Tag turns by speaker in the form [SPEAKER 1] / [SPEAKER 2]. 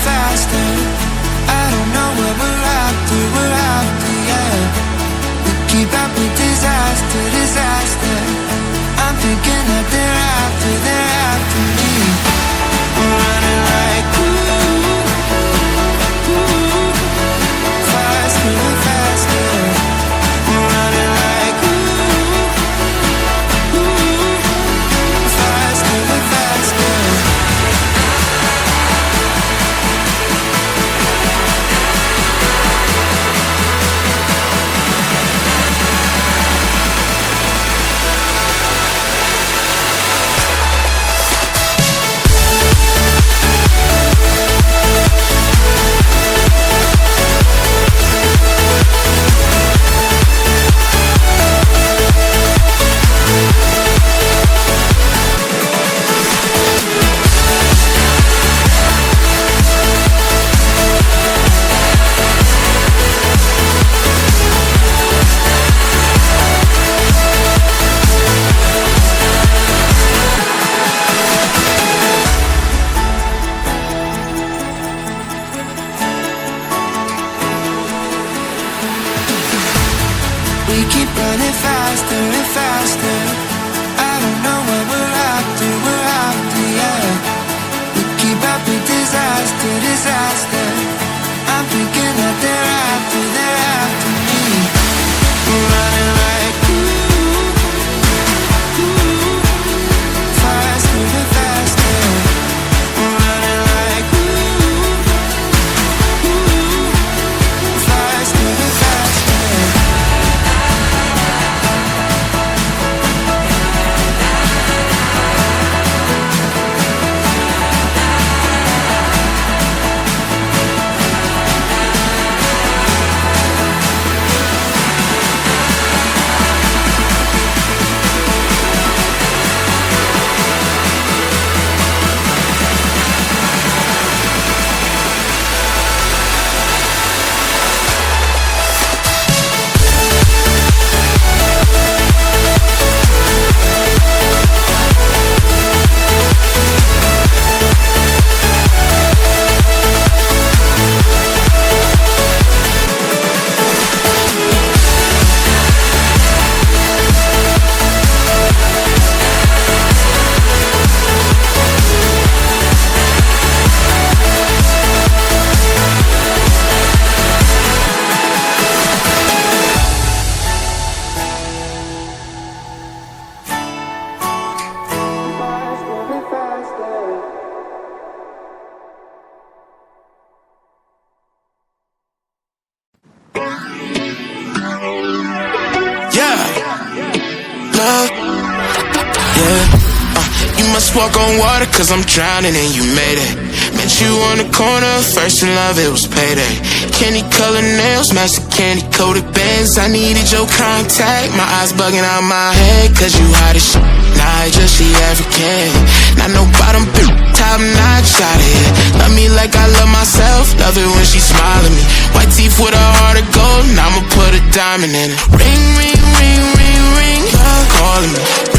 [SPEAKER 1] faster. I don't know what we're after, yeah. We keep up with disaster, disaster. I'm thinking that they're after me. We're running like faster, faster. We're running like faster, faster. We keep running faster and faster. I don't know what we're after, yeah. We keep up with disaster, disaster. I'm thinking that they're after me. We're running like faster and faster. We're running like faster and faster.
[SPEAKER 2] Walk on water cause I'm drowning and you made it. Met you on the corner, first in love, it was payday. Candy colored nails, match the candy coated bands. I needed your contact, my eyes bugging out my head. Cause you hot as shit, nah, I just she African. Not no bottom, top notch out of here. Love me like I love myself, love it when she smile at me. White teeth with a heart of gold, and I'ma put a diamond in it. Ring, ring, ring, ring, ring, love calling me.